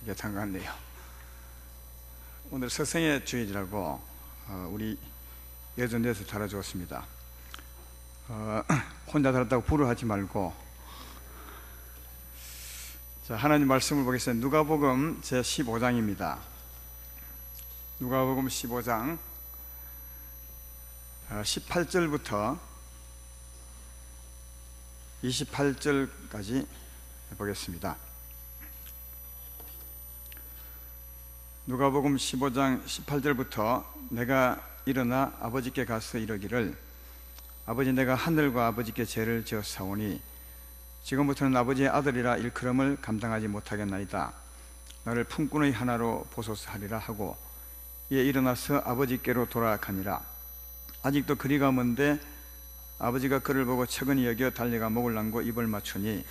예탄 것 같네요. 오늘 서생의 주일이라고 우리 예전에서 달아주었습니다. 혼자 달았다고 불효하지 말고. 자, 하나님 말씀을 보겠습니다. 누가복음 제15장입니다. 누가복음 15장 18절부터 28절까지 보겠습니다. 누가복음 15장 18절부터 내가 일어나 아버지께 가서 이르기를 아버지, 내가 하늘과 아버지께 죄를 지었사오니 지금부터는 아버지의 아들이라 일컬음을 감당하지 못하겠나이다. 나를 품꾼의 하나로 보소서 하리라 하고 이에 일어나서 아버지께로 돌아가니라. 아직도 거리가 먼데 아버지가 그를 보고 측은히 여겨 달려가 목을 남고 입을 맞추니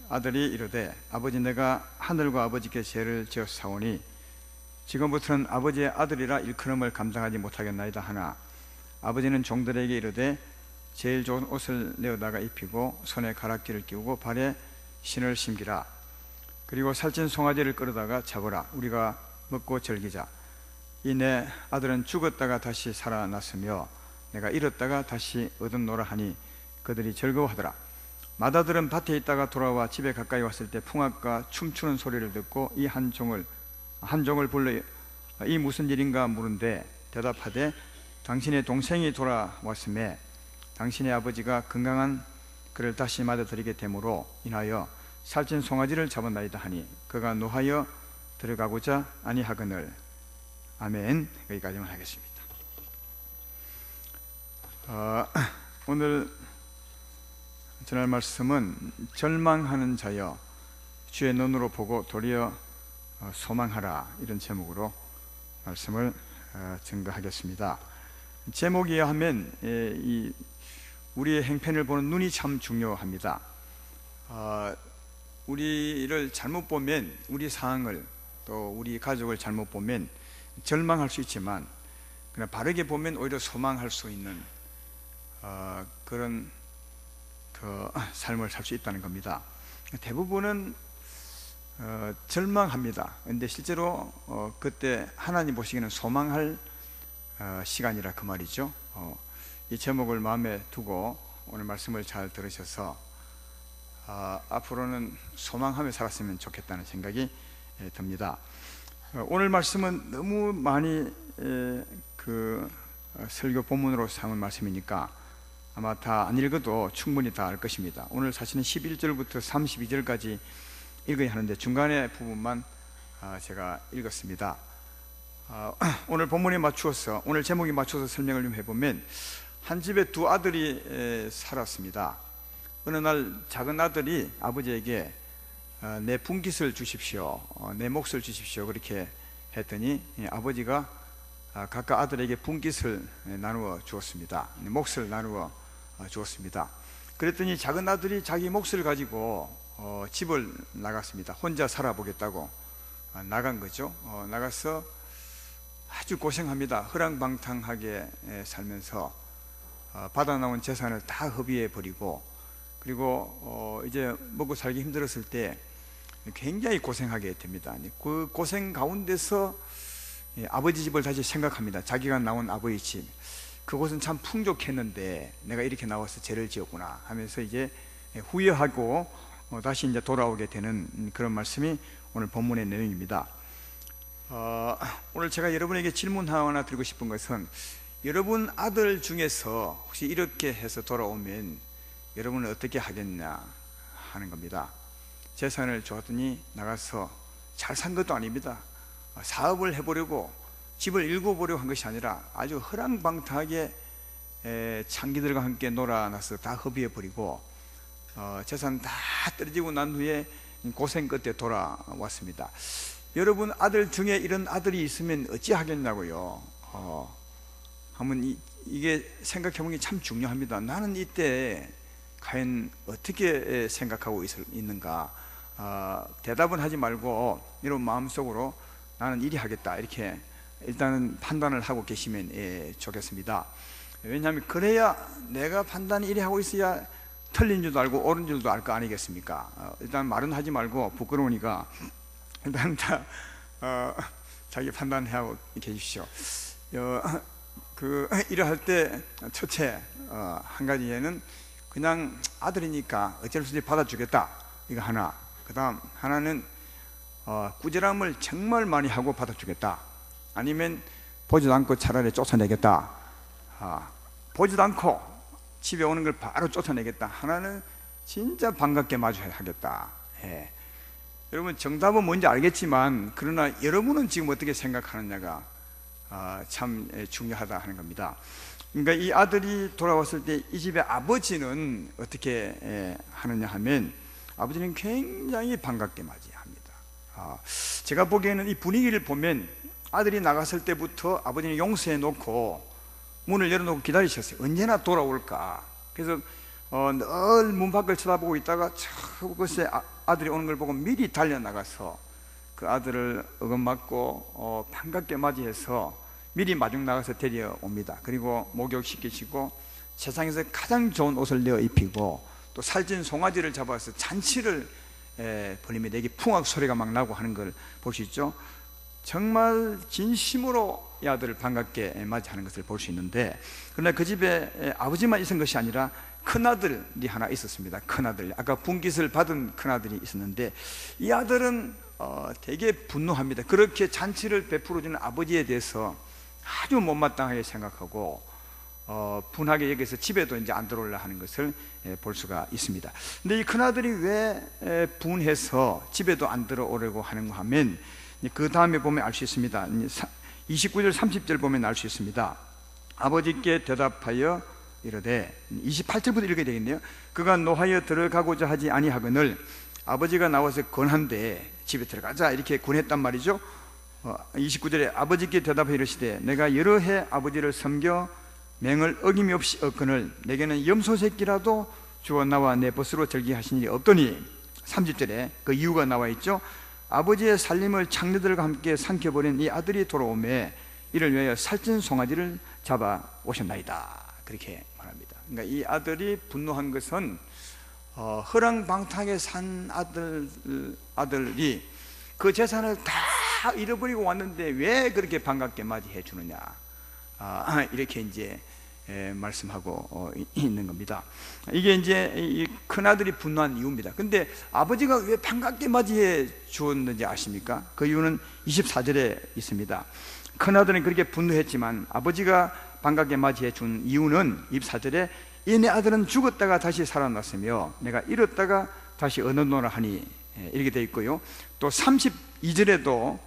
아들이 이르되 아버지, 내가 하늘과 아버지께 죄를 지었사오니 지금부터는 아버지의 아들이라 일컬음을 감당하지 못하겠나이다 하나 아버지는 종들에게 이르되 제일 좋은 옷을 내어다가 입히고 손에 가락지를 끼우고 발에 신을 심기라. 그리고 살찐 송아지를 끌어다가 잡으라. 우리가 먹고 즐기자. 이 내 아들은 죽었다가 다시 살아났으며 내가 잃었다가 다시 얻었노라 하니 그들이 즐거워하더라. 맏아들은 밭에 있다가 돌아와 집에 가까이 왔을 때 풍악과 춤추는 소리를 듣고 이 한 종을 불러 이 무슨 일인가 물은데 대답하되 당신의 동생이 돌아왔음에 당신의 아버지가 건강한 그를 다시 맞아들이게 되므로 인하여 살찐 송아지를 잡았나이다 하니 그가 노하여 들어가고자 아니하거늘. 아멘. 여기까지만 하겠습니다. 오늘 전할 말씀은 절망하는 자여 주의 눈으로 보고 도리어 소망하라, 이런 제목으로 말씀을 증거하겠습니다. 제목이야 하면 우리의 행편을 보는 눈이 참 중요합니다. 우리를 잘못 보면, 우리 상황을 또 우리 가족을 잘못 보면 절망할 수 있지만 그러나 바르게 보면 오히려 소망할 수 있는 그런 삶을 살 수 있다는 겁니다. 대부분은 절망합니다. 근데 실제로 그때 하나님 보시기에는 소망할 시간이라 그 말이죠. 이 제목을 마음에 두고 오늘 말씀을 잘 들으셔서 앞으로는 소망하며 살았으면 좋겠다는 생각이 듭니다. 오늘 말씀은 너무 많이 설교 본문으로 삼은 말씀이니까 아마 다 안 읽어도 충분히 다 알 것입니다. 오늘 사실은 11절부터 32절까지 읽어야 하는데 중간에 부분만 제가 읽었습니다. 오늘 본문에 맞추어서, 오늘 제목에 맞춰서 설명을 좀 해보면 한 집에 두 아들이 살았습니다. 어느 날 작은 아들이 아버지에게 내 분깃을 주십시오, 내 몫을 주십시오, 그렇게 했더니 아버지가 각각 아들에게 분깃을 나누어 주었습니다. 몫을 나누어 주었습니다. 그랬더니 작은 아들이 자기 몫을 가지고 집을 나갔습니다. 혼자 살아보겠다고 나간 거죠. 나가서 아주 고생합니다. 허랑방탕하게 살면서 받아 나온 재산을 다 허비해 버리고, 그리고 이제 먹고 살기 힘들었을 때 굉장히 고생하게 됩니다. 그 고생 가운데서 아버지 집을 다시 생각합니다. 자기가 나온 아버지 집, 그곳은 참 풍족했는데 내가 이렇게 나와서 죄를 지었구나 하면서 이제 후회하고 다시 이제 돌아오게 되는 그런 말씀이 오늘 본문의 내용입니다. 오늘 제가 여러분에게 질문 하나 드리고 싶은 것은, 여러분 아들 중에서 혹시 이렇게 해서 돌아오면 여러분은 어떻게 하겠냐 하는 겁니다. 재산을 주었더니 나가서 잘 산 것도 아닙니다. 사업을 해보려고, 집을 일궈보려고 한 것이 아니라 아주 허랑방탕하게 창기들과 함께 놀아나서 다 허비해버리고 재산 다 떨어지고 난 후에 고생 끝에 돌아왔습니다. 여러분 아들 중에 이런 아들이 있으면 어찌 하겠냐고요. 한번 이게 생각해보는 게 참 중요합니다. 나는 이때 과연 어떻게 생각하고 있는가. 대답은 하지 말고 이런 마음속으로 나는 이리 하겠다, 이렇게 일단은 판단을 하고 계시면 좋겠습니다. 왜냐하면 그래야 내가 판단이 이리 하고 있어야 틀린 줄도 알고 옳은 줄도 알 거 아니겠습니까? 일단 말은 하지 말고 부끄러우니까 일단 다 자기 판단하고 계십시오. 일을 할 때 첫째 한 가지에는 그냥 아들이니까 어쩔 수 없이 받아주겠다, 이거 하나. 그 다음 하나는 꾸지람을 정말 많이 하고 받아주겠다, 아니면 보지도 않고 차라리 쫓아내겠다. 보지도 않고 집에 오는 걸 바로 쫓아내겠다. 하나는 진짜 반갑게 맞이하겠다. 여러분 정답은 뭔지 알겠지만, 그러나 여러분은 지금 어떻게 생각하느냐가 참 중요하다 하는 겁니다. 그러니까 이 아들이 돌아왔을 때 이 집의 아버지는 어떻게 하느냐 하면, 아버지는 굉장히 반갑게 맞이합니다. 제가 보기에는 이 분위기를 보면 아들이 나갔을 때부터 아버지는 용서해 놓고 문을 열어놓고 기다리셨어요. 언제나 돌아올까. 그래서 늘 문 밖을 쳐다보고 있다가 저것에 아들이 오는 걸 보고 미리 달려나가서 그 아들을 어금맞고 반갑게 맞이해서 미리 마중 나가서 데려옵니다. 그리고 목욕시키시고 세상에서 가장 좋은 옷을 내어 입히고 또 살찐 송아지를 잡아서 잔치를 벌립니다. 이게 풍악 소리가 막 나고 하는 걸 볼 수 있죠. 정말 진심으로 이 아들을 반갑게 맞이하는 것을 볼 수 있는데, 그러나 그 집에 아버지만 있은 것이 아니라 큰아들이 하나 있었습니다. 큰아들, 아까 분깃을 받은 큰아들이 있었는데, 이 아들은 되게 분노합니다. 그렇게 잔치를 베풀어주는 아버지에 대해서 아주 못마땅하게 생각하고 분하게 여기서 집에도 이제 안 들어오려 하는 것을 볼 수가 있습니다. 근데 이 큰아들이 왜 분해서 집에도 안 들어오려고 하는가 하면, 그 다음에 보면 알 수 있습니다. 29절 30절 보면 알 수 있습니다. 아버지께 대답하여 이르되, 28절부터 읽게 되겠네요. 그가 노하여 들어가고자 하지 아니하거늘 아버지가 나와서 권한대 집에 들어가자, 이렇게 권했단 말이죠. 29절에 아버지께 대답하여 이르시되, 내가 여러 해 아버지를 섬겨 맹을 어김없이 얻거늘 내게는 염소 새끼라도 주어 나와 내 벗으로 절기하신 일이 없더니, 30절에 그 이유가 나와 있죠. 아버지의 살림을 장녀들과 함께 삼켜버린 이 아들이 돌아오매 이를 위하여 살찐 송아지를 잡아 오셨나이다, 그렇게 말합니다. 그러니까 이 아들이 분노한 것은 허랑방탕하게 산 아들이 그 재산을 다 잃어버리고 왔는데 왜 그렇게 반갑게 맞이해 주느냐, 이렇게 이제 말씀하고 있는 겁니다. 이게 이제 이 큰아들이 분노한 이유입니다. 근데 아버지가 왜 반갑게 맞이해 주었는지 아십니까? 그 이유는 24절에 있습니다. 큰아들은 그렇게 분노했지만 아버지가 반갑게 맞이해 준 이유는 24절에 이 내 아들은 죽었다가 다시 살아났으며 내가 잃었다가 다시 얻었노라 하니, 이렇게 되어 있고요. 또 32절에도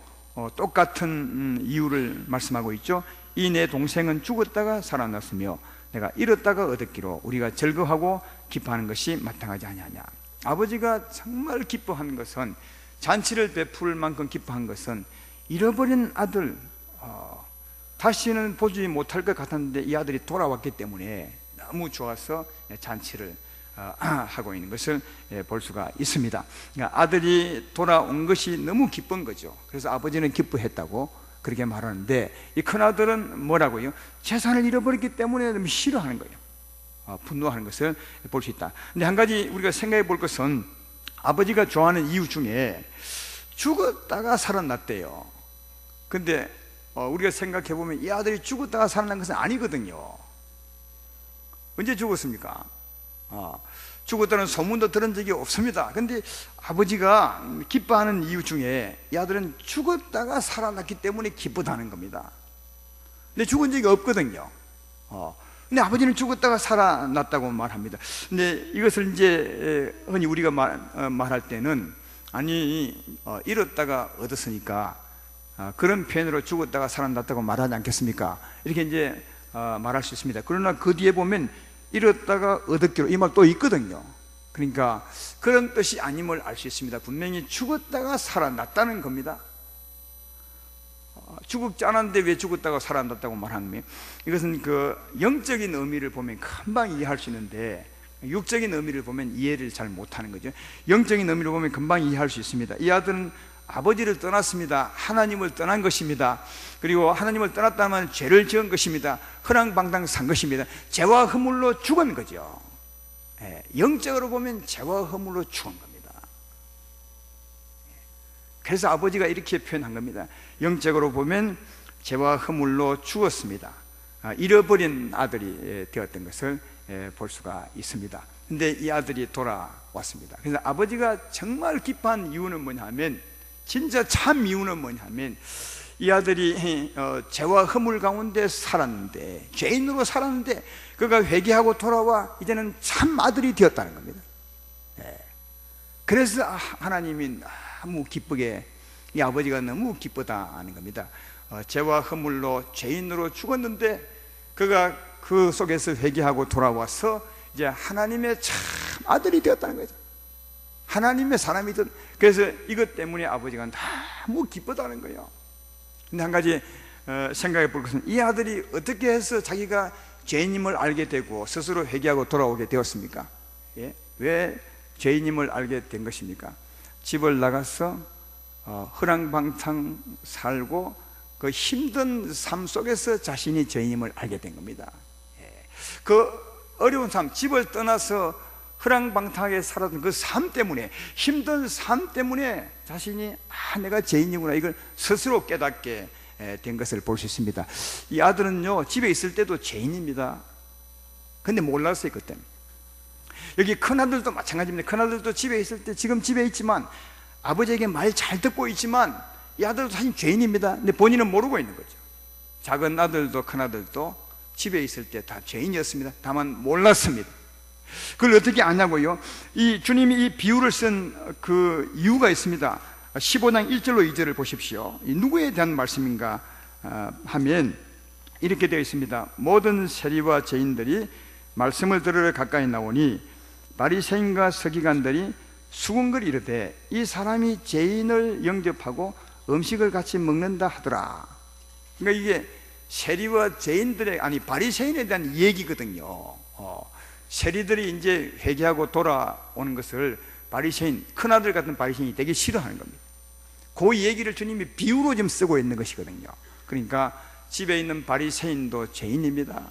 똑같은 이유를 말씀하고 있죠. 이 내 동생은 죽었다가 살아났으며 내가 잃었다가 얻었기로 우리가 즐거워하고 기뻐하는 것이 마땅하지 아니하냐. 아버지가 정말 기뻐한 것은, 잔치를 베풀 만큼 기뻐한 것은 잃어버린 아들, 다시는 보지 못할 것 같았는데 이 아들이 돌아왔기 때문에 너무 좋아서 잔치를 하고 있는 것을 볼 수가 있습니다. 그러니까 아들이 돌아온 것이 너무 기쁜 거죠. 그래서 아버지는 기뻐했다고 그렇게 말하는데, 이 큰아들은 뭐라고요? 재산을 잃어버렸기 때문에 너무 싫어하는 거예요. 분노하는 것을 볼 수 있다. 근데 한 가지 우리가 생각해 볼 것은, 아버지가 좋아하는 이유 중에 죽었다가 살아났대요. 근데 우리가 생각해 보면 이 아들이 죽었다가 살아난 것은 아니거든요. 언제 죽었습니까? 죽었다는 소문도 들은 적이 없습니다. 근데 아버지가 기뻐하는 이유 중에 이 아들은 죽었다가 살아났기 때문에 기쁘다는 겁니다. 근데 죽은 적이 없거든요. 근데 아버지는 죽었다가 살아났다고 말합니다. 근데 이것을 이제 흔히 우리가 말할 때는, 아니 잃었다가 얻었으니까 그런 표현으로 죽었다가 살아났다고 말하지 않겠습니까? 이렇게 이제 말할 수 있습니다. 그러나 그 뒤에 보면 잃었다가 얻었기로 이 말 또 있거든요. 그러니까 그런 뜻이 아님을 알 수 있습니다. 분명히 죽었다가 살아났다는 겁니다. 죽지 않았는데 왜 죽었다가 살아났다고 말하는 거예요? 이것은 그 영적인 의미를 보면 금방 이해할 수 있는데 육적인 의미를 보면 이해를 잘 못하는 거죠. 영적인 의미를 보면 금방 이해할 수 있습니다. 이 아들은 아버지를 떠났습니다. 하나님을 떠난 것입니다. 그리고 하나님을 떠났다면 죄를 지은 것입니다. 허랑방탕 산 것입니다. 죄와 허물로 죽은 거죠. 영적으로 보면 죄와 허물로 죽은 겁니다. 그래서 아버지가 이렇게 표현한 겁니다. 영적으로 보면 죄와 허물로 죽었습니다. 잃어버린 아들이 되었던 것을 볼 수가 있습니다. 근데 이 아들이 돌아왔습니다. 그래서 아버지가 정말 기뻐한 이유는 뭐냐면, 진짜 참 이유는 뭐냐면, 이 아들이 죄와 허물 가운데 살았는데, 죄인으로 살았는데 그가 회개하고 돌아와 이제는 참 아들이 되었다는 겁니다. 그래서 하나님이 너무 기쁘게, 이 아버지가 너무 기쁘다는 겁니다. 죄와 허물로 죄인으로 죽었는데 그가 그 속에서 회개하고 돌아와서 이제 하나님의 참 아들이 되었다는 거죠. 하나님의 사람이 되었. 그래서 이것 때문에 아버지가 너무 기쁘다는 거예요. 근데 한 가지 생각해 볼 것은, 이 아들이 어떻게 해서 자기가 죄인임을 알게 되고 스스로 회개하고 돌아오게 되었습니까? 왜 죄인임을 알게 된 것입니까? 집을 나가서 허랑방탕 살고 그 힘든 삶 속에서 자신이 죄인임을 알게 된 겁니다. 그 어려운 삶, 집을 떠나서 허랑방탕하게 살았던 그 삶 때문에, 힘든 삶 때문에 자신이 내가 죄인이구나, 이걸 스스로 깨닫게 된 것을 볼 수 있습니다. 이 아들은요, 집에 있을 때도 죄인입니다. 근데 몰랐어요, 그때는. 여기 큰아들도 마찬가지입니다. 큰아들도 집에 있을 때, 지금 집에 있지만 아버지에게 말 잘 듣고 있지만 이 아들도 사실 죄인입니다. 근데 본인은 모르고 있는 거죠. 작은 아들도 큰아들도 집에 있을 때 다 죄인이었습니다. 다만 몰랐습니다. 그걸 어떻게 아냐고요? 이 주님이 이 비유를 쓴 그 이유가 있습니다. 15장 1절로 2절을 보십시오. 이 누구에 대한 말씀인가 하면 이렇게 되어 있습니다. 모든 세리와 죄인들이 말씀을 들으러 가까이 나오니 바리새인과 서기관들이 수군거리 이르되 이 사람이 죄인을 영접하고 음식을 같이 먹는다 하더라. 그러니까 이게 세리와 죄인들의, 아니 바리새인에 대한 얘기거든요. 세리들이 이제 회개하고 돌아오는 것을 바리새인, 큰아들 같은 바리새인이 되게 싫어하는 겁니다. 그 얘기를 주님이 비유로 좀 쓰고 있는 것이거든요. 그러니까 집에 있는 바리새인도 죄인입니다.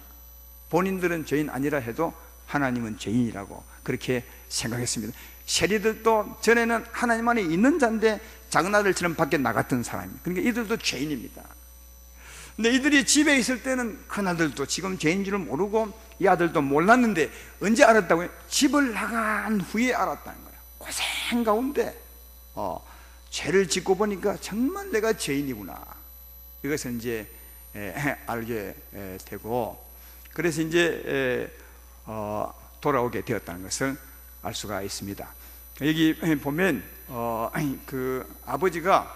본인들은 죄인 아니라 해도 하나님은 죄인이라고 그렇게 생각했습니다. 세리들도 전에는 하나님 안에 있는 자인데 작은 아들처럼 밖에 나갔던 사람입니다. 그러니까 이들도 죄인입니다. 근데 이들이 집에 있을 때는 큰아들도 지금 죄인 줄을 모르고 이 아들도 몰랐는데 언제 알았다고요? 집을 나간 후에 알았다는 거예요. 고생 가운데 죄를 짓고 보니까 정말 내가 죄인이구나, 이것을 이제 알게 되고, 그래서 이제 돌아오게 되었다는 것을 알 수가 있습니다. 여기 보면 그 아버지가,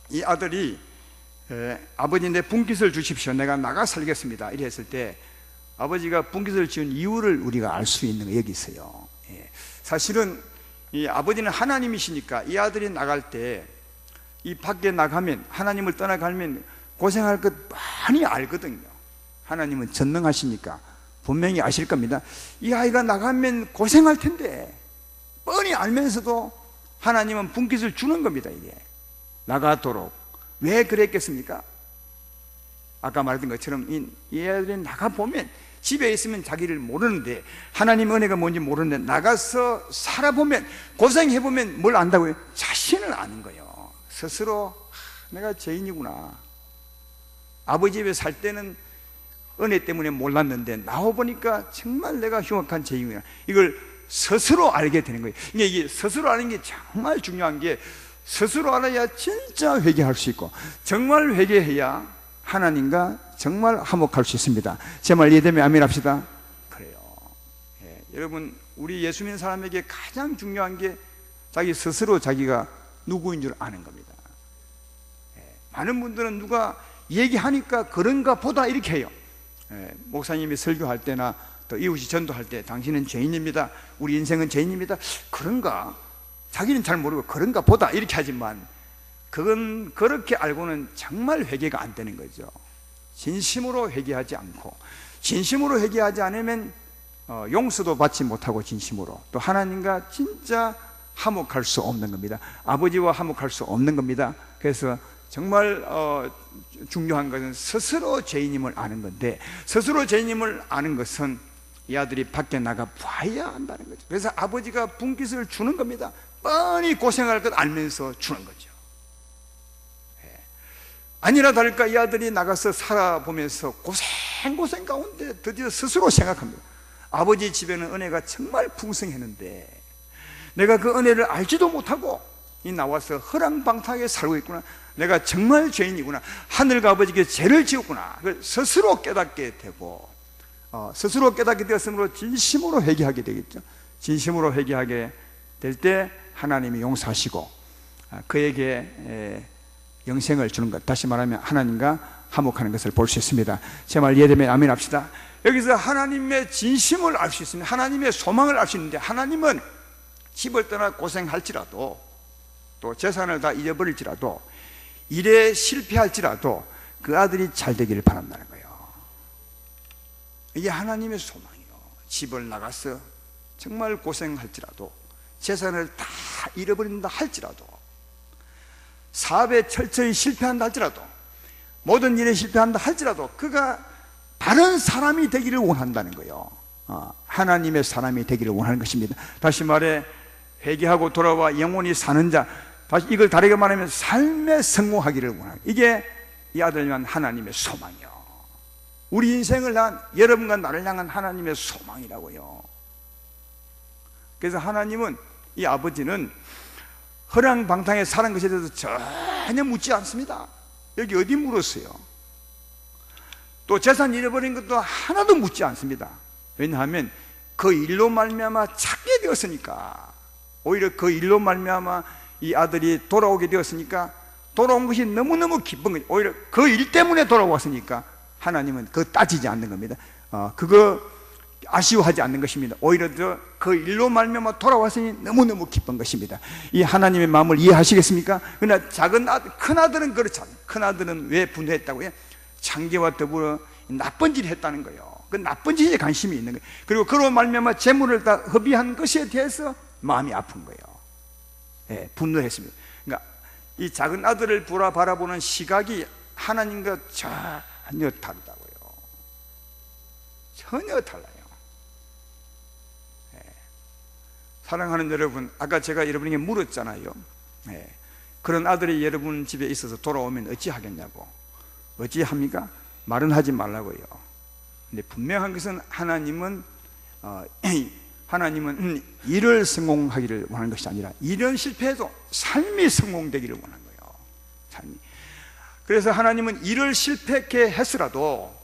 이 아들이 아버지 내 분깃을 주십시오, 내가 나가 살겠습니다, 이래 했을 때 아버지가 분깃을 지은 이유를 우리가 알 수 있는 거 여기 있어요. 사실은 이 아버지는 하나님이시니까 이 아들이 나갈 때, 이 밖에 나가면, 하나님을 떠나가면 고생할 것 많이 알거든요. 하나님은 전능하시니까 분명히 아실 겁니다. 이 아이가 나가면 고생할 텐데 뻔히 알면서도 하나님은 분깃을 주는 겁니다. 이게 나가도록. 왜 그랬겠습니까? 아까 말했던 것처럼 이 아이들이 나가보면, 집에 있으면 자기를 모르는데, 하나님 은혜가 뭔지 모르는데 나가서 살아보면, 고생해보면 뭘 안다고요? 자신을 아는 거예요. 스스로 내가 죄인이구나. 아버지 집에 살 때는 은혜 때문에 몰랐는데 나와보니까 정말 내가 흉악한 죄인이구나, 이걸 스스로 알게 되는 거예요. 이게 스스로 아는 게 정말 중요한 게, 스스로 알아야 진짜 회개할 수 있고, 정말 회개해야 하나님과 정말 화목할 수 있습니다. 제 말 이해되면 아멘 합시다. 그래요. 여러분, 우리 예수 믿는 사람에게 가장 중요한 게 자기 스스로 자기가 누구인 줄 아는 겁니다. 많은 분들은 누가 얘기하니까 그런가 보다 이렇게 해요. 목사님이 설교할 때나 또 이웃이 전도할 때 당신은 죄인입니다, 우리 인생은 죄인입니다, 그런가? 자기는 잘 모르고 그런가 보다 이렇게 하지만, 그건 그렇게 알고는 정말 회개가 안 되는 거죠. 진심으로 회개하지 않고, 진심으로 회개하지 않으면 용서도 받지 못하고, 진심으로 또 하나님과 진짜 화목할 수 없는 겁니다. 아버지와 화목할 수 없는 겁니다. 그래서 정말 중요한 것은 스스로 죄인임을 아는 건데, 스스로 죄인임을 아는 것은 이 아들이 밖에 나가 봐야 한다는 거죠. 그래서 아버지가 분깃을 주는 겁니다. 뻔히 고생할 것 알면서 주는 거죠. 아니나 다를까 이 아들이 나가서 살아보면서 고생 가운데 드디어 스스로 생각합니다. 아버지 집에는 은혜가 정말 풍성했는데 내가 그 은혜를 알지도 못하고 이 나와서 허랑방탕하게 살고 있구나. 내가 정말 죄인이구나. 하늘과 아버지께 죄를 지었구나. 스스로 깨닫게 되고 스스로 깨닫게 되었으므로 진심으로 회개하게 되겠죠. 진심으로 회개하게 될 때 하나님이 용서하시고 그에게 영생을 주는 것, 다시 말하면 하나님과 화목하는 것을 볼 수 있습니다. 제 말 이해되면 아멘 합시다. 여기서 하나님의 진심을 알 수 있습니다. 하나님의 소망을 알 수 있는데, 하나님은 집을 떠나 고생할지라도 또 재산을 다 잃어버릴지라도 일에 실패할지라도 그 아들이 잘 되기를 바란다는 거예요. 이게 하나님의 소망이에요. 집을 나가서 정말 고생할지라도 재산을 다 잃어버린다 할지라도 사업에 철저히 실패한다 할지라도 모든 일에 실패한다 할지라도 그가 바른 사람이 되기를 원한다는 거예요. 하나님의 사람이 되기를 원하는 것입니다. 다시 말해 회개하고 돌아와 영원히 사는 자, 다시 이걸 다르게 말하면 삶에 성공하기를 원하는, 이게 이 아들을 위한 하나님의 소망이요. 우리 인생을 향한, 여러분과 나를 향한 하나님의 소망이라고요. 그래서 하나님은, 이 아버지는 허랑방탕에 사는 것에 대해서 전혀 묻지 않습니다. 여기 어디 물었어요? 또 재산 잃어버린 것도 하나도 묻지 않습니다. 왜냐하면 그 일로 말미암아 찾게 되었으니까, 오히려 그 일로 말미암아 이 아들이 돌아오게 되었으니까 돌아온 것이 너무너무 기쁜 거예요. 오히려 그 일 때문에 돌아왔으니까 하나님은 그거 따지지 않는 겁니다. 그거 아쉬워하지 않는 것입니다. 오히려 그 일로 말미암아 돌아왔으니 너무너무 기쁜 것입니다. 이 하나님의 마음을 이해하시겠습니까? 그러나 작은 아들, 큰 아들은 그렇지 않아요. 큰 아들은 왜 분노했다고요? 창기와 더불어 나쁜 짓을 했다는 거예요. 그 나쁜 짓에 관심이 있는 거예요. 그리고 그로 말미암아 재물을 다 허비한 것에 대해서 마음이 아픈 거예요. 예, 분노했습니다. 그러니까 이 작은 아들을 바라보는 시각이 하나님과 전혀 다르다고요. 전혀 달라요. 예. 사랑하는 여러분, 아까 제가 여러분에게 물었잖아요. 예. 그런 아들이 여러분 집에 있어서 돌아오면 어찌 하겠냐고. 어찌 합니까? 말은 하지 말라고요. 근데 분명한 것은 하나님은 일을 성공하기를 원하는 것이 아니라 일은 실패해도 삶이 성공되기를 원하는 거예요. 삶이. 그래서 하나님은 일을 실패하게 했으라도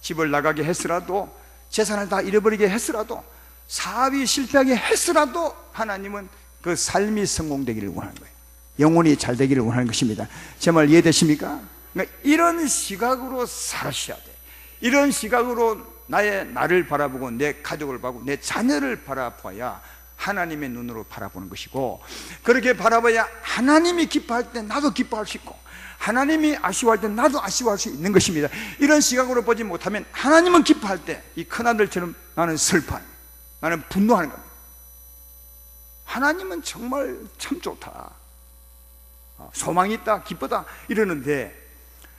집을 나가게 했으라도 재산을 다 잃어버리게 했으라도 사업이 실패하게 했으라도 하나님은 그 삶이 성공되기를 원하는 거예요. 영혼이 잘 되기를 원하는 것입니다. 제 말 이해되십니까? 그러니까 이런 시각으로 살아셔야 돼. 이런 시각으로 나를 바라보고 내 가족을 바라보고 내 자녀를 바라봐야 하나님의 눈으로 바라보는 것이고, 그렇게 바라봐야 하나님이 기뻐할 때 나도 기뻐할 수 있고 하나님이 아쉬워할 때 나도 아쉬워할 수 있는 것입니다. 이런 시각으로 보지 못하면 하나님은 기뻐할 때 이 큰아들처럼 나는 슬퍼하는, 나는 분노하는 겁니다. 하나님은 정말 참 좋다, 소망이 있다, 기쁘다 이러는데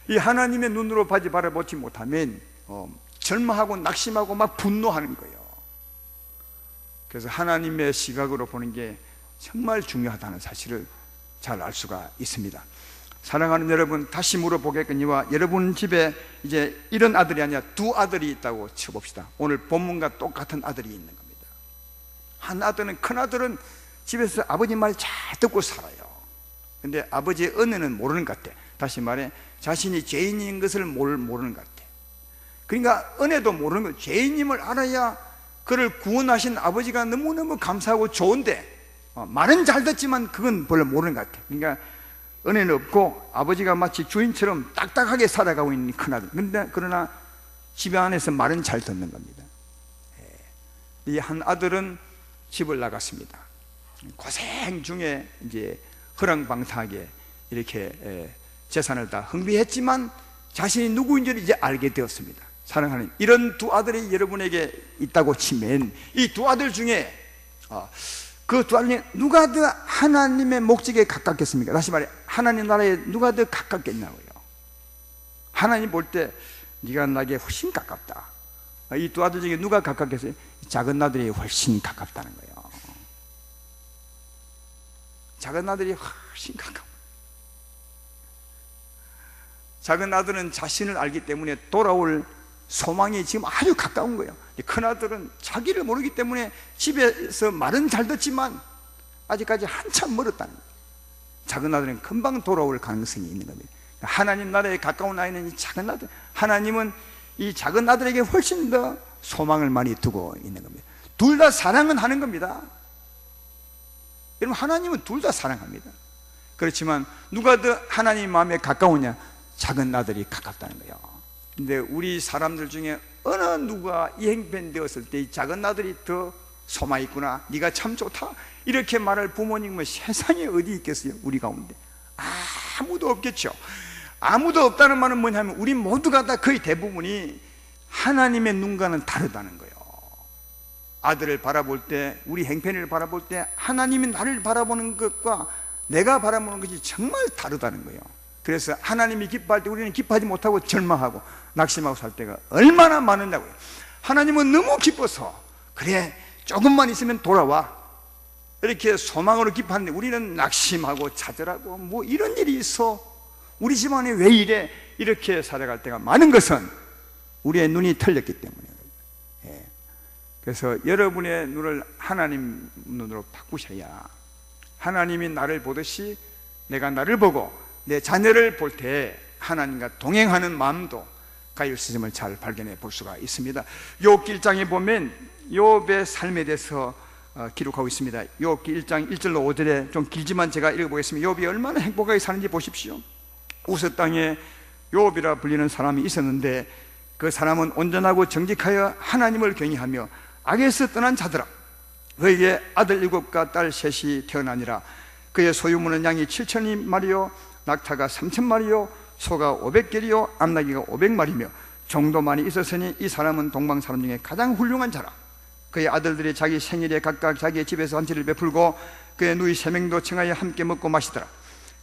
이 하나님의 눈으로 바라보지 못하면 절망하고 낙심하고 막 분노하는 거예요. 그래서 하나님의 시각으로 보는 게 정말 중요하다는 사실을 잘 알 수가 있습니다. 사랑하는 여러분, 다시 물어보겠거니와 여러분 집에 이제 이런 아들이 아니라 두 아들이 있다고 쳐봅시다. 오늘 본문과 똑같은 아들이 있는 겁니다. 한 아들은, 큰 아들은 집에서 아버지 말 잘 듣고 살아요. 근데 아버지의 은혜는 모르는 것 같아. 다시 말해 자신이 죄인인 것을 모르는 것 같아. 그러니까 은혜도 모르는 거예요. 죄인임을 알아야 그를 구원하신 아버지가 너무너무 감사하고 좋은데 말은 잘 듣지만 그건 별로 모르는 것 같아. 그러니까 은혜는 없고 아버지가 마치 주인처럼 딱딱하게 살아가고 있는 큰아들. 그러나 집 안에서 말은 잘 듣는 겁니다. 이 한 아들은 집을 나갔습니다. 고생 중에 이제 허랑방탕하게 이렇게 재산을 다 흥비했지만 자신이 누구인지를 이제 알게 되었습니다. 사랑하는, 이런 두 아들이 여러분에게 있다고 치면 이 두 아들 중에 그 두 아들 중에 누가 더 하나님의 목적에 가깝겠습니까? 다시 말해 하나님 나라에 누가 더 가깝겠냐고요. 하나님 볼 때 네가 나에게 훨씬 가깝다. 이 두 아들 중에 누가 가깝겠어요? 작은 아들이 훨씬 가깝다는 거예요. 작은 아들이 훨씬 가까워. 작은 아들은 자신을 알기 때문에 돌아올 소망이 지금 아주 가까운 거예요. 큰 아들은 자기를 모르기 때문에 집에서 말은 잘 듣지만 아직까지 한참 멀었다는 거예요. 작은 아들은 금방 돌아올 가능성이 있는 겁니다. 하나님 나라에 가까운 아이는 이 작은 아들, 하나님은 이 작은 아들에게 훨씬 더 소망을 많이 두고 있는 겁니다. 둘 다 사랑은 하는 겁니다. 여러분, 하나님은 둘 다 사랑합니다. 그렇지만 누가 더 하나님 마음에 가까우냐? 작은 아들이 가깝다는 거예요. 근데 우리 사람들 중에 어느 누가 이행편 되었을 때 이 작은 아들이 더 소망이 있구나, 네가 참 좋다, 이렇게 말할 부모님은 세상에 어디 있겠어요? 우리 가운데 아무도 없겠죠. 아무도 없다는 말은 뭐냐면 우리 모두가 다 거의 대부분이 하나님의 눈과는 다르다는 거예요. 아들을 바라볼 때, 우리 행편을 바라볼 때 하나님이 나를 바라보는 것과 내가 바라보는 것이 정말 다르다는 거예요. 그래서 하나님이 기뻐할 때 우리는 기뻐하지 못하고 절망하고 낙심하고 살 때가 얼마나 많은다고요. 하나님은 너무 기뻐서 그래 조금만 있으면 돌아와 이렇게 소망으로 기뻐하는데 우리는 낙심하고 좌절하고 뭐 이런 일이 있어, 우리 집안에 왜 이래, 이렇게 살아갈 때가 많은 것은 우리의 눈이 틀렸기 때문이에요. 예. 그래서 여러분의 눈을 하나님 눈으로 바꾸셔야 하나님이 나를 보듯이 내가 나를 보고 내 자녀를 볼 때 하나님과 동행하는 마음도 가일스님을 잘 발견해 볼 수가 있습니다. 욥기 1장에 보면 욥의 삶에 대해서 기록하고 있습니다. 욥기 1장 1절로 5절에 좀 길지만 제가 읽어보겠습니다. 욥이 얼마나 행복하게 사는지 보십시오. 우스 땅에 욥이라 불리는 사람이 있었는데 그 사람은 온전하고 정직하여 하나님을 경외하며 악에서 떠난 자더라. 그에게 아들 7과 딸 3이 태어나니라. 그의 소유물은 양이 7,000마리요 낙타가 3,000마리요 소가 500개리요 암나귀가 500마리며 정도만이 있었으니 이 사람은 동방 사람 중에 가장 훌륭한 자라. 그의 아들들이 자기 생일에 각각 자기의 집에서 잔치를 베풀고 그의 누이 3명도 청하여 함께 먹고 마시더라.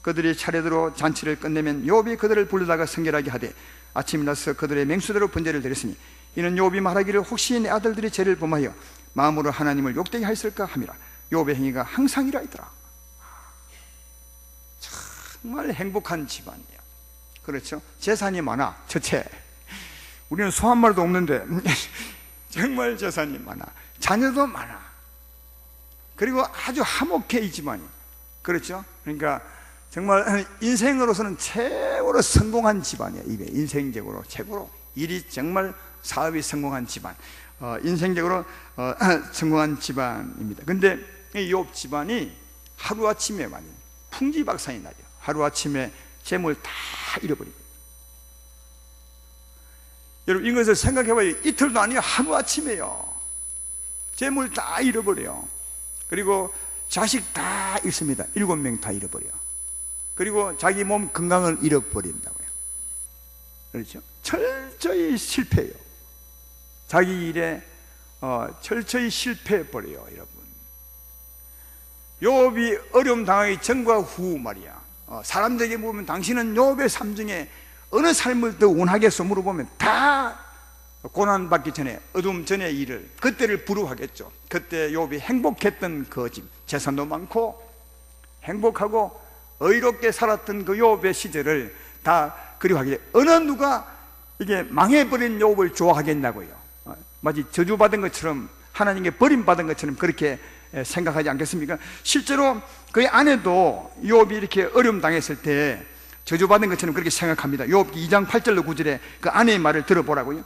그들이 차례대로 잔치를 끝내면 욥이 그들을 불러다가 성결하게 하되 아침이 나서 그들의 맹수대로 번제를 드렸으니 이는 욥이 말하기를 혹시 내 아들들이 죄를 범하여 마음으로 하나님을 욕되게 하였을까 함이라. 욥의 행위가 항상이라 있더라. 정말 행복한 집안이에요. 그렇죠? 재산이 많아. 첫째, 우리는 소 한 마리도 없는데 정말 재산이 많아. 자녀도 많아. 그리고 아주 화목해 이 집안이. 그렇죠? 그러니까 정말 인생으로서는 최고로 성공한 집안이에요. 이게 인생적으로 최고로 일이 정말 사업이 성공한 집안, 인생적으로 성공한 집안입니다. 근데 이 욥 집안이 하루아침에 많이 풍지박산이 나죠. 하루아침에 재물 다 잃어버립니다. 여러분 이것을 생각해봐요. 이틀도 아니에요. 하루아침에요. 재물 다 잃어버려요. 그리고 자식 다 잃습니다. 7명 다 잃어버려요. 그리고 자기 몸 건강을 잃어버린다고요. 그렇죠? 철저히 실패해요. 자기 일에 철저히 실패해버려요. 여러분, 욥이 어려움 당하기 전과 후 말이야. 사람들에게 물으면 당신은 욥의 삶 중에 어느 삶을 더 원하겠소 물어보면 다 고난받기 전에 어둠 전의 일을, 그때를 부러워하겠죠. 그때 욥이 행복했던 그 집, 재산도 많고 행복하고 의롭게 살았던 그 욥의 시절을 다 그리워하게. 어느 누가 이게 망해버린 욥을 좋아하겠냐고요. 마치 저주받은 것처럼, 하나님께 버림받은 것처럼 그렇게 생각하지 않겠습니까? 실제로 그의 아내도 욥이 이렇게 어려움 당했을 때 저주받은 것처럼 그렇게 생각합니다. 욥기 2장 8절로 9절에 그 아내의 말을 들어보라고요.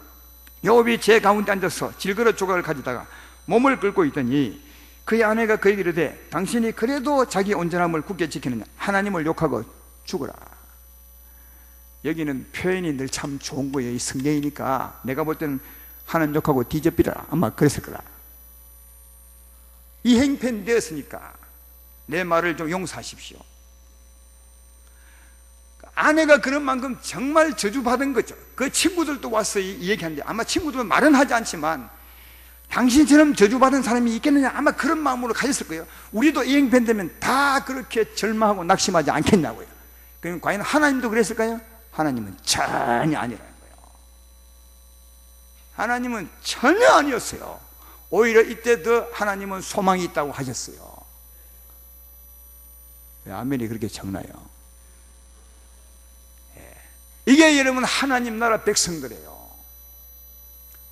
욥이 제 가운데 앉아서 질그릇 조각을 가지다가 몸을 긁고 있더니 그의 아내가 그에게 이르되 당신이 그래도 자기 온전함을 굳게 지키느냐? 하나님을 욕하고 죽어라. 여기는 표현이 늘 참 좋은 거예요. 이 성경이니까 내가 볼 때는 하나님 욕하고 뒤집히라 아마 그랬을 거라. 이 행편 되었으니까 내 말을 좀 용서하십시오. 아내가 그런 만큼 정말 저주받은 거죠. 그 친구들도 와서 얘기하는데 아마 친구들은 말은 하지 않지만 당신처럼 저주받은 사람이 있겠느냐 아마 그런 마음으로 가졌을 거예요. 우리도 이 행편 되면 다 그렇게 절망하고 낙심하지 않겠냐고요. 그럼 과연 하나님도 그랬을까요? 하나님은 전혀 아니라는 거예요. 하나님은 전혀 아니었어요. 오히려 이때 더 하나님은 소망이 있다고 하셨어요. 왜 아멘이 그렇게 적나요? 이게 여러분 하나님 나라 백성들이에요.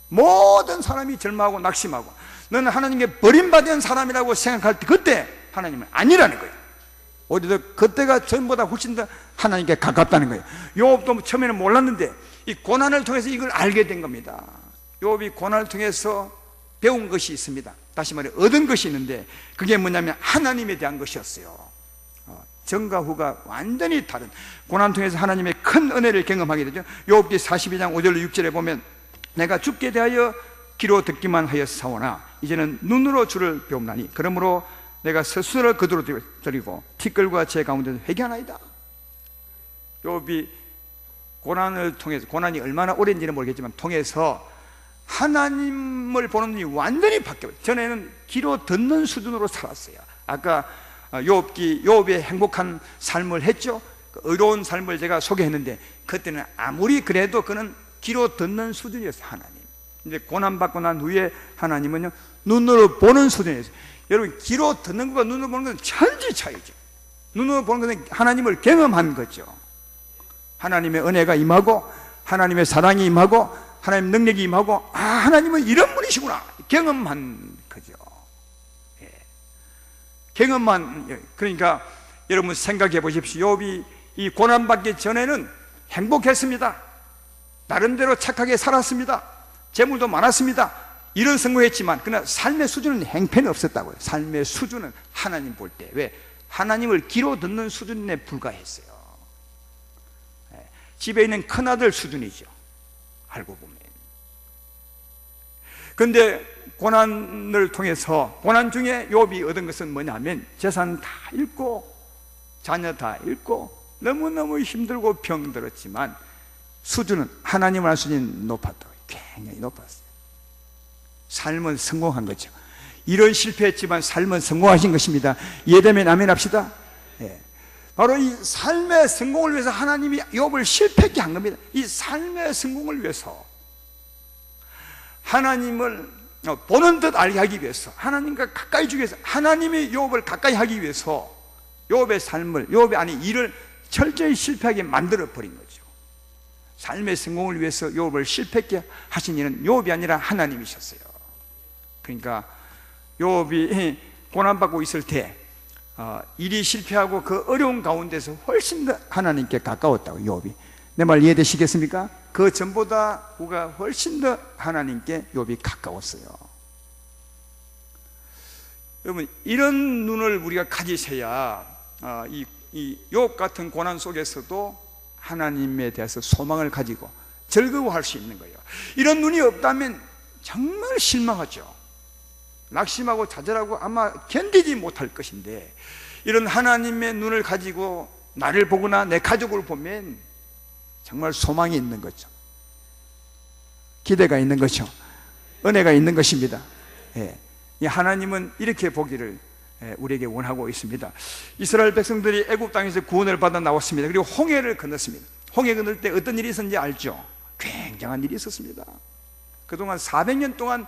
모든 사람이 절망하고 낙심하고 너는 하나님께 버림받은 사람이라고 생각할 때 그때 하나님은 아니라는 거예요. 오히려 그때가 전보다 훨씬 더 하나님께 가깝다는 거예요. 욥도 처음에는 몰랐는데 이 고난을 통해서 이걸 알게 된 겁니다. 욥이 고난을 통해서 배운 것이 있습니다. 다시 말해 얻은 것이 있는데 그게 뭐냐면 하나님에 대한 것이었어요. 전과 후가 완전히 다른, 고난 통해서 하나님의 큰 은혜를 경험하게 되죠. 욥기 42장 5절로 6절에 보면 내가 죽게 대하여 귀로 듣기만 하였사오나 이제는 눈으로 주를 배움나니 그러므로 내가 스스로 그대로 드리고 티끌과 제 가운데서 회개하나이다. 욥이 고난을 통해서, 고난이 얼마나 오랜지는 모르겠지만 통해서 하나님을 보는 눈이 완전히 바뀌어요. 전에는 귀로 듣는 수준으로 살았어요. 아까 욥의 행복한 삶을 했죠. 의로운 삶을 제가 소개했는데 그때는 아무리 그래도 그는 귀로 듣는 수준이었어요. 하나님. 이제 고난받고 난 후에 하나님은요 눈으로 보는 수준이었어요. 여러분, 귀로 듣는 것과 눈으로 보는 것은 천지 차이죠. 눈으로 보는 것은 하나님을 경험한 거죠. 하나님의 은혜가 임하고 하나님의 사랑이 임하고 하나님의 능력이 임하고 하나님은 이런 분이시구나 경험한 거죠. 예. 경험만. 그러니까 여러분 생각해 보십시오. 욥이 이 고난받기 전에는 행복했습니다. 나름대로 착하게 살았습니다. 재물도 많았습니다. 이런 성공했지만 그러나 삶의 수준은 행편이 없었다고요. 삶의 수준은 하나님 볼 때 왜? 하나님을 귀로 듣는 수준에 불과했어요. 집에 있는 큰아들 수준이죠, 알고 보면. 그런데 고난을 통해서, 고난 중에 욥이 얻은 것은 뭐냐면 재산 다 잃고 자녀 다 잃고 너무너무 힘들고 병들었지만 수준은 하나님을 알 수준이 높았다고요. 굉장히 높았어요. 삶은 성공한 거죠. 이런 실패했지만 삶은 성공하신 것입니다. 이해되면 아멘 합시다. 예. 바로 이 삶의 성공을 위해서 하나님이 욥을 실패하게 한 겁니다. 이 삶의 성공을 위해서, 하나님을 보는 듯 알게 하기 위해서, 하나님과 가까이 주기 위해서, 하나님이 욥을 가까이 하기 위해서 욥의 삶을, 욥의 일을 철저히 실패하게 만들어 버린 거죠. 삶의 성공을 위해서 욥을 실패하게 하신 이는 욥이 아니라 하나님이셨어요. 그러니까 욥이 고난받고 있을 때 일이 실패하고 그 어려운 가운데서 훨씬 더 하나님께 가까웠다고. 욥이, 내 말 이해되시겠습니까? 그 전보다 후가 훨씬 더 하나님께 욥이 가까웠어요. 여러분, 이런 눈을 우리가 가지셔야 이 욥 같은 고난 속에서도 하나님에 대해서 소망을 가지고 즐거워할 수 있는 거예요. 이런 눈이 없다면 정말 실망하죠. 낙심하고 좌절하고 아마 견디지 못할 것인데, 이런 하나님의 눈을 가지고 나를 보거나 내 가족을 보면 정말 소망이 있는 거죠. 기대가 있는 거죠. 은혜가 있는 것입니다. 예. 하나님은 이렇게 보기를 우리에게 원하고 있습니다. 이스라엘 백성들이 애굽 땅에서 구원을 받아 나왔습니다. 그리고 홍해를 건넜습니다. 홍해 건널 때 어떤 일이 있었는지 알죠? 굉장한 일이 있었습니다. 그동안 400년 동안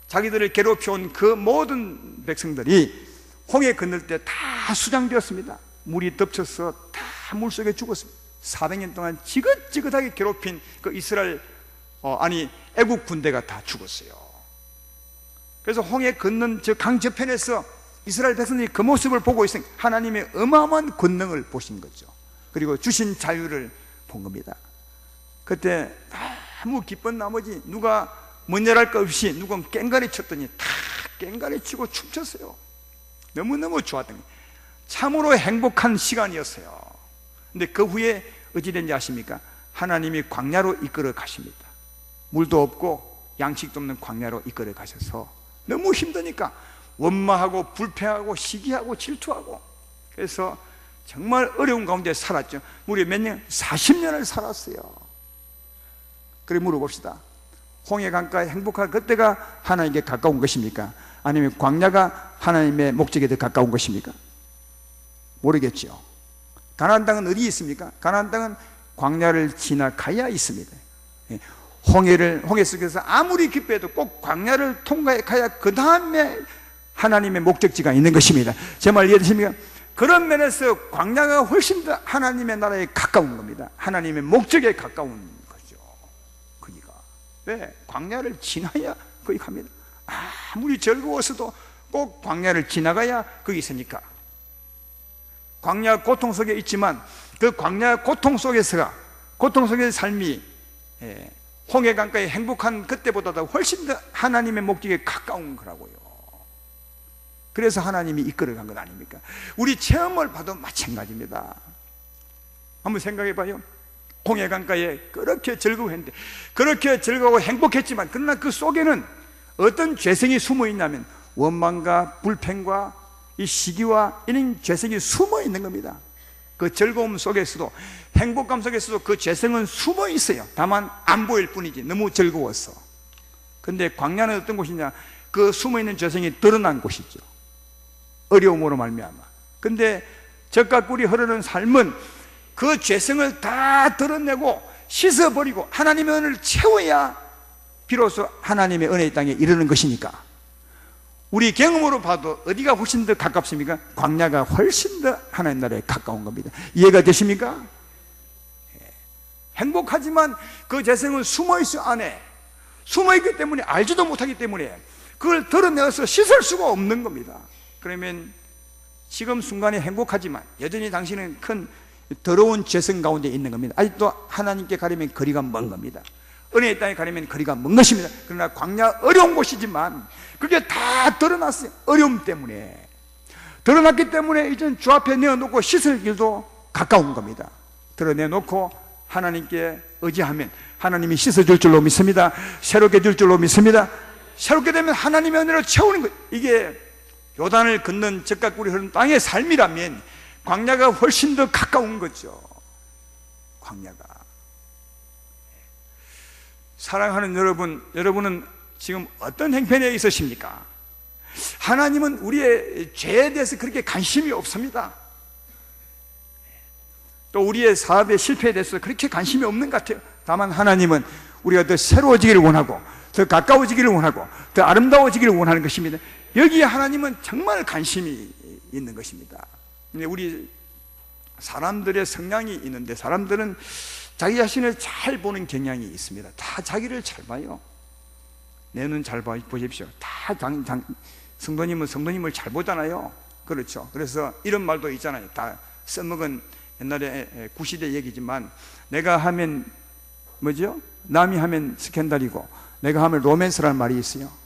자기들을 괴롭혀온 그 모든 백성들이 홍해 건널 때 다 수장되었습니다. 물이 덮쳐서 다 물속에 죽었습니다. 400년 동안 지긋지긋하게 괴롭힌 그 이스라엘 애국 군대가 다 죽었어요. 그래서 홍해 건넌 저 강 저편에서 이스라엘 백성들이 그 모습을 보고 있으니 하나님의 어마어마한 권능을 보신 거죠. 그리고 주신 자유를 본 겁니다. 그때 아무 기쁜 나머지 누가 먼저랄 것 없이 누군 깽가리 쳤더니 다 깽가리 치고 춤췄어요. 너무너무 좋았던 거예요. 참으로 행복한 시간이었어요. 근데 그 후에 어찌 된지 아십니까? 하나님이 광야로 이끌어 가십니다. 물도 없고 양식도 없는 광야로 이끌어 가셔서 너무 힘드니까 원망하고 불평하고 시기하고 질투하고, 그래서 정말 어려운 가운데 살았죠. 우리 몇 년? 40년을 살았어요. 그래 물어봅시다. 홍해강가에 행복할 그때가 하나님께 가까운 것입니까? 아니면 광야가 하나님의 목적에 더 가까운 것입니까? 모르겠죠. 가나안 땅은 어디 있습니까? 가나안 땅은 광야를 지나가야 있습니다. 홍해 속에서 아무리 기뻐해도 꼭 광야를 통과해 가야 그 다음에 하나님의 목적지가 있는 것입니다. 제 말 이해되십니까? 그런 면에서 광야가 훨씬 더 하나님의 나라에 가까운 겁니다. 하나님의 목적에 가까운 거죠. 거기가. 왜? 광야를 지나야 거기 갑니다. 아무리 즐거웠어도 꼭 광야를 지나가야 거기 있으니까. 광야 고통 속에 있지만 그 광야 고통 속에서가, 고통 속의 삶이 홍해 강가의 행복한 그때보다도 훨씬 더 하나님의 목적에 가까운 거라고요. 그래서 하나님이 이끌어간 것 아닙니까? 우리 체험을 봐도 마찬가지입니다. 한번 생각해 봐요. 홍해 강가에 그렇게 즐거워했는데, 그렇게 즐거워 행복했지만, 그러나 그 속에는 어떤 죄성이 숨어 있냐면 원망과 불평과 이 시기와 이런 죄성이 숨어 있는 겁니다. 그 즐거움 속에서도, 행복감 속에서도 그 죄성은 숨어 있어요. 다만 안 보일 뿐이지, 너무 즐거워서. 근데 광야는 어떤 곳이냐? 그 숨어 있는 죄성이 드러난 곳이죠. 어려움으로 말미암아. 근데 젖과 꿀이 흐르는 삶은 그 죄성을 다 드러내고 씻어버리고 하나님의 은혜를 채워야 비로소 하나님의 은혜의 땅에 이르는 것이니까. 우리 경험으로 봐도 어디가 훨씬 더 가깝습니까? 광야가 훨씬 더 하나님 나라에 가까운 겁니다. 이해가 되십니까? 행복하지만 그 죄성은 숨어있어 안에. 숨어있기 때문에, 알지도 못하기 때문에 그걸 드러내서 씻을 수가 없는 겁니다. 그러면 지금 순간에 행복하지만 여전히 당신은 큰 더러운 죄성 가운데 있는 겁니다. 아직도 하나님께 가려면 거리가 먼 겁니다. 은혜의 땅에 가려면 거리가 먼 것입니다. 그러나 광야 어려운 곳이지만 그게 다 드러났어요. 어려움 때문에. 드러났기 때문에 이제 주 앞에 내어놓고 씻을 길도 가까운 겁니다. 드러내놓고 하나님께 의지하면 하나님이 씻어줄 줄로 믿습니다. 새롭게 줄 줄로 믿습니다. 새롭게 되면 하나님의 은혜로 채우는 거예요. 이게 요단을 걷는 젖과 꿀이 흐르는 땅의 삶이라면 광야가 훨씬 더 가까운 거죠. 광야가. 사랑하는 여러분, 여러분은 지금 어떤 형편에 있으십니까? 하나님은 우리의 죄에 대해서 그렇게 관심이 없습니다. 또 우리의 사업의 실패에 대해서 그렇게 관심이 없는 것 같아요. 다만 하나님은 우리가 더 새로워지기를 원하고, 더 가까워지기를 원하고, 더 아름다워지기를 원하는 것입니다. 여기에 하나님은 정말 관심이 있는 것입니다. 우리 사람들의 성향이 있는데, 사람들은 자기 자신을 잘 보는 경향이 있습니다. 다 자기를 잘 봐요. 내 눈 잘 보십시오. 다 성도님은 성도님을 잘 보잖아요. 그렇죠. 그래서 이런 말도 있잖아요. 다 써먹은 옛날에 구시대 얘기지만, 내가 하면 뭐죠? 남이 하면 스캔들이고 내가 하면 로맨스라는 말이 있어요.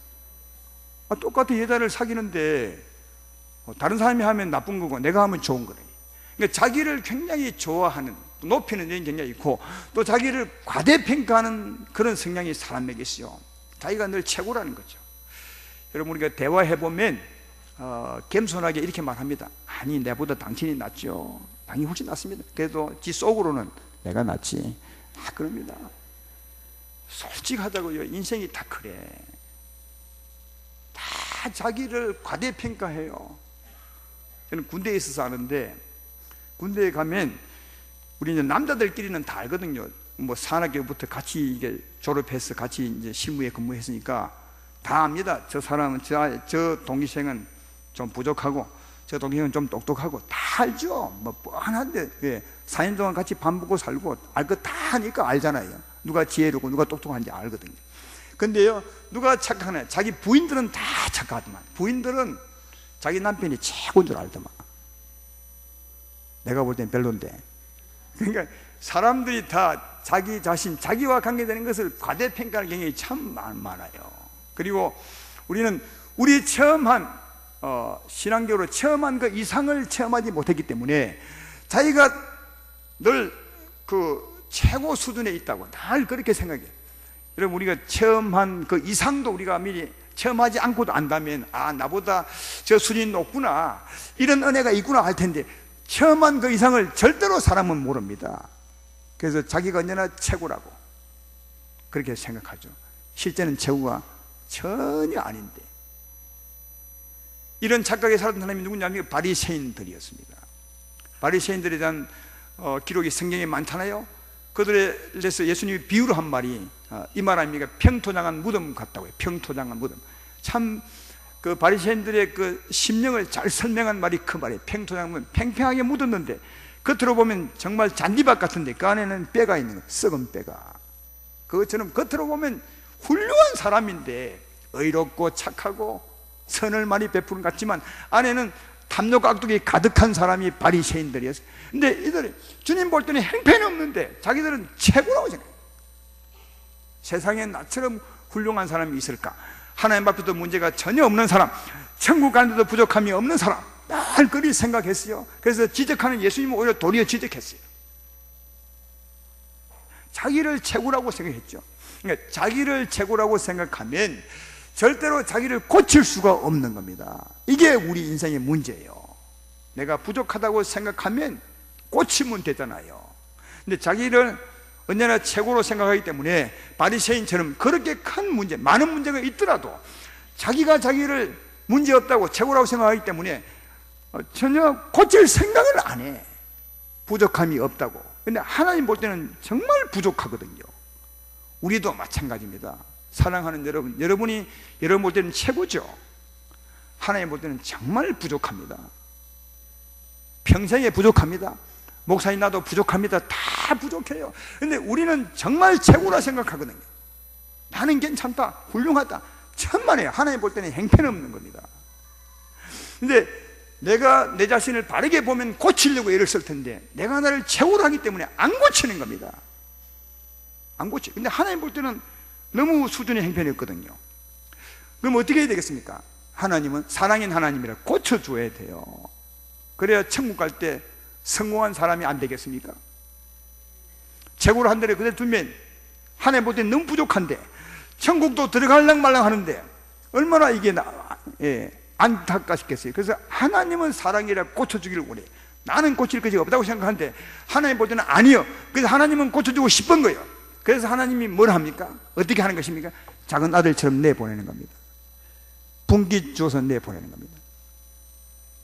똑같은 여자를 사귀는데 다른 사람이 하면 나쁜 거고 내가 하면 좋은 거래요. 그러니까 자기를 굉장히 좋아하는, 높이는 이런 경향이 있고, 또 자기를 과대평가하는 그런 성향이 사람에게 있어요. 자기가 늘 최고라는 거죠. 여러분, 우리가 대화해보면 겸손하게 이렇게 말합니다. 아니, 내보다 당신이 낫죠. 당연히 훨씬 낫습니다. 그래도 지 속으로는 내가 낫지. 그럽니다. 솔직하다고요. 인생이 다 그래. 다 자기를 과대평가해요. 저는 군대에 있어서 아는데, 군대에 가면 우리 이제 남자들끼리는 다 알거든요. 뭐 산악교부터 같이 이게 졸업해서 같이 이제 실무에 근무했으니까 다 압니다. 저 사람은 저 동기생은 좀 부족하고 저 동기생은 좀 똑똑하고 다 알죠. 뭐 뻔한데 4년 동안 같이 밥 먹고 살고 알 거 다 하니까 알잖아요. 누가 지혜롭고 누가 똑똑한지 알거든요. 근데요, 누가 착하냐? 자기 부인들은 다 착하더만. 부인들은 자기 남편이 최고인 줄 알더만. 내가 볼 땐 별론데. 그러니까 사람들이 다 자기 자신, 자기와 관계되는 것을 과대평가하는 경향이 참 많아요. 그리고 우리는 우리 체험한 신앙적으로 체험한 그 이상을 체험하지 못했기 때문에 자기가 늘 그 최고 수준에 있다고 늘 그렇게 생각해요. 여러분, 우리가 체험한 그 이상도 우리가 미리 체험하지 않고도 안다면, 나보다 저 수준이 높구나, 이런 은혜가 있구나 할 텐데, 체험한 그 이상을 절대로 사람은 모릅니다. 그래서 자기가 언제나 최고라고 그렇게 생각하죠. 실제는 최고가 전혀 아닌데. 이런 착각에 살았던 사람이 누구냐면 바리새인들이었습니다. 바리새인들에 대한 기록이 성경에 많잖아요. 그들에 대해서 예수님이 비유로 한 말이 이 말 아닙니까? 평토장한 무덤 같다고요. 평토장한 무덤. 참 그 바리새인들의 그 심령을 잘 설명한 말이 그 말이에요. 팽토장은 팽팽하게 묻었는데 겉으로 보면 정말 잔디밭 같은데 그 안에는 뼈가 있는 거예요. 썩은 뼈가. 그것처럼 겉으로 보면 훌륭한 사람인데 의롭고 착하고 선을 많이 베푸는 것 같지만 안에는 탐욕 깍두기 가득한 사람이 바리새인들이었어요. 근데 이들이 주님 볼 때는 행편없는데 자기들은 최고라고 생각해요. 세상에 나처럼 훌륭한 사람이 있을까? 하나님 앞에도 문제가 전혀 없는 사람, 천국 가는데도 부족함이 없는 사람, 날 그리 생각했어요. 그래서 지적하는 예수님은 오히려 도리어 지적했어요. 자기를 최고라고 생각했죠. 그러니까 자기를 최고라고 생각하면 절대로 자기를 고칠 수가 없는 겁니다. 이게 우리 인생의 문제예요. 내가 부족하다고 생각하면 고치면 되잖아요. 근데 자기를 언제나 최고로 생각하기 때문에 바리새인처럼 그렇게 큰 문제, 많은 문제가 있더라도 자기가 자기를 문제없다고 최고라고 생각하기 때문에 전혀 고칠 생각을 안 해. 부족함이 없다고. 근데 하나님 볼 때는 정말 부족하거든요. 우리도 마찬가지입니다. 사랑하는 여러분, 여러분 볼 때는 최고죠. 하나님 볼 때는 정말 부족합니다. 평생에 부족합니다. 목사님 나도 부족합니다. 다 부족해요. 근데 우리는 정말 최고라 생각하거든요. 나는 괜찮다, 훌륭하다, 천만에요. 하나님 볼 때는 행편없는 겁니다. 근데 내가 내 자신을 바르게 보면 고치려고 애를 쓸 텐데 내가 나를 최고로 하기 때문에 안 고치는 겁니다. 안 고치. 근데 하나님 볼 때는 너무 수준의 행편이 없거든요. 그럼 어떻게 해야 되겠습니까? 하나님은 사랑인 하나님이라 고쳐줘야 돼요. 그래야 천국 갈 때 성공한 사람이 안 되겠습니까? 최고로 한 대를 그대로 두면 하나님 볼 때 너무 부족한데 천국도 들어갈랑 말랑 하는데 얼마나 이게 안타깝겠어요. 그래서 하나님은 사랑이라 고쳐주기를 원해. 나는 고칠 것이 없다고 생각하는데 하나님 볼 때는 아니요. 그래서 하나님은 고쳐주고 싶은 거예요. 그래서 하나님이 뭘 합니까? 어떻게 하는 것입니까? 작은 아들처럼 내보내는 겁니다. 분기 줘서 내보내는 겁니다.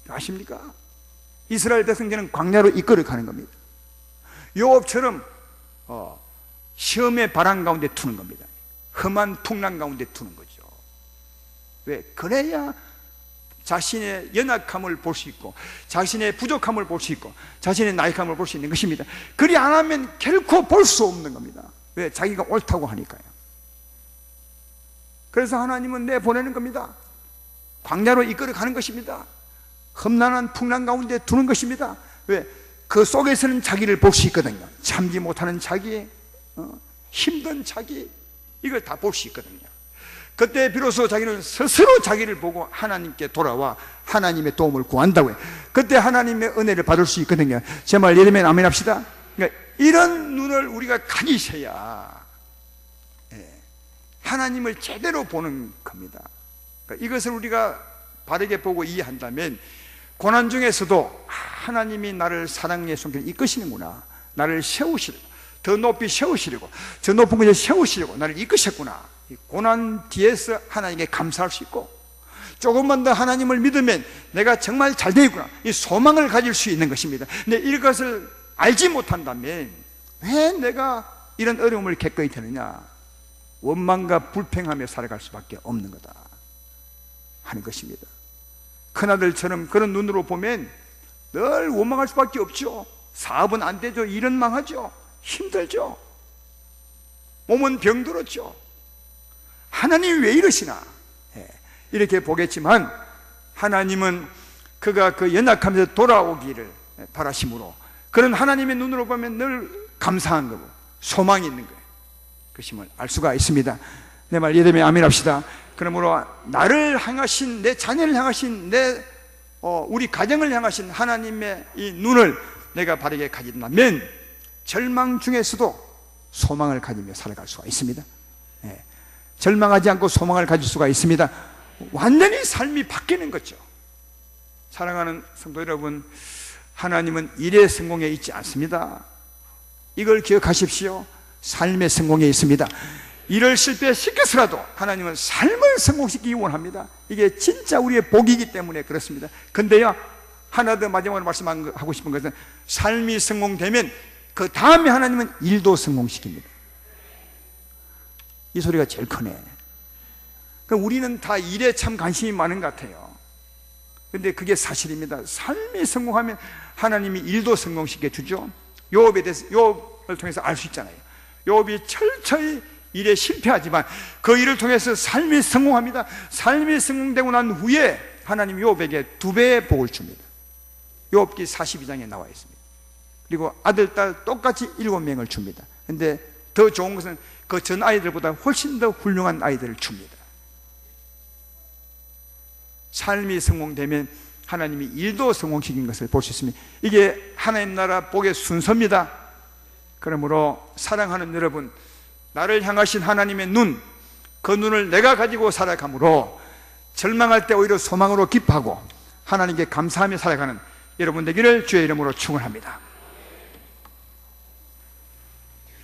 아십니까? 이스라엘 백성들은 광야로 이끌어가는 겁니다. 요업처럼 시험의 바람 가운데 두는 겁니다. 험한 풍랑 가운데 두는 거죠. 왜? 그래야 자신의 연약함을 볼 수 있고 자신의 부족함을 볼 수 있고 자신의 나약함을 볼 수 있는 것입니다. 그리 안 하면 결코 볼 수 없는 겁니다. 왜? 자기가 옳다고 하니까요. 그래서 하나님은 내보내는 겁니다. 광야로 이끌어가는 것입니다. 험난한 풍랑 가운데 두는 것입니다. 왜? 그 속에서는 자기를 볼 수 있거든요. 참지 못하는 자기, 힘든 자기, 이걸 다 볼 수 있거든요. 그때 비로소 자기는 스스로 자기를 보고 하나님께 돌아와 하나님의 도움을 구한다고요. 그때 하나님의 은혜를 받을 수 있거든요. 제 말 예르면 아멘 합시다. 그러니까 이런 눈을 우리가 가지셔야 하나님을 제대로 보는 겁니다. 그러니까 이것을 우리가 바르게 보고 이해한다면 고난 중에서도 하나님이 나를 사랑의 손길을 이끄시는구나, 나를 세우시려고, 더 높이 세우시려고, 저 높은 곳에 세우시려고 나를 이끄셨구나. 고난 뒤에서 하나님께 감사할 수 있고 조금만 더 하나님을 믿으면 내가 정말 잘 되겠구나, 이 소망을 가질 수 있는 것입니다. 근데 이것을 알지 못한다면 왜 내가 이런 어려움을 겪어야 되느냐, 원망과 불평하며 살아갈 수밖에 없는 거다 하는 것입니다. 큰아들처럼 그런 눈으로 보면 늘 원망할 수밖에 없죠. 사업은 안 되죠. 일은 망하죠. 힘들죠. 몸은 병들었죠. 하나님이 왜 이러시나 이렇게 보겠지만 하나님은 그가 그 연약함에서 돌아오기를 바라심으로 그런 하나님의 눈으로 보면 늘 감사한 거고 소망이 있는 거예요. 그것임을 알 수가 있습니다. 내 말 이해되면 아멘 합시다. 그러므로 나를 향하신, 내 자녀를 향하신, 우리 가정을 향하신 하나님의 이 눈을 내가 바르게 가진다면 절망 중에서도 소망을 가지며 살아갈 수가 있습니다. 절망하지 않고 소망을 가질 수가 있습니다. 완전히 삶이 바뀌는 거죠. 사랑하는 성도 여러분, 하나님은 일의 성공에 있지 않습니다. 이걸 기억하십시오. 삶의 성공에 있습니다. 일을 실패시켜서라도 하나님은 삶을 성공시키기 원합니다. 이게 진짜 우리의 복이기 때문에 그렇습니다. 근데요, 하나 더 마지막으로 말씀하고 싶은 것은 삶이 성공되면 그 다음에 하나님은 일도 성공시킵니다. 이 소리가 제일 크네. 우리는 다 일에 참 관심이 많은 것 같아요. 근데 그게 사실입니다. 삶이 성공하면 하나님이 일도 성공시켜 주죠. 욥을 통해서 알 수 있잖아요. 욥이 철저히 일에 실패하지만 그 일을 통해서 삶이 성공합니다. 삶이 성공되고 난 후에 하나님이 욥에게 2배의 복을 줍니다. 욥기 42장에 나와 있습니다. 그리고 아들, 딸 똑같이 7명을 줍니다. 근데 더 좋은 것은 그 전 아이들보다 훨씬 더 훌륭한 아이들을 줍니다. 삶이 성공되면 하나님이 일도 성공시킨 것을 볼 수 있습니다. 이게 하나님 나라 복의 순서입니다. 그러므로 사랑하는 여러분, 나를 향하신 하나님의 눈, 그 눈을 내가 가지고 살아가므로 절망할 때 오히려 소망으로 기뻐하고 하나님께 감사하며 살아가는 여러분 되기를 주의 이름으로 축원합니다.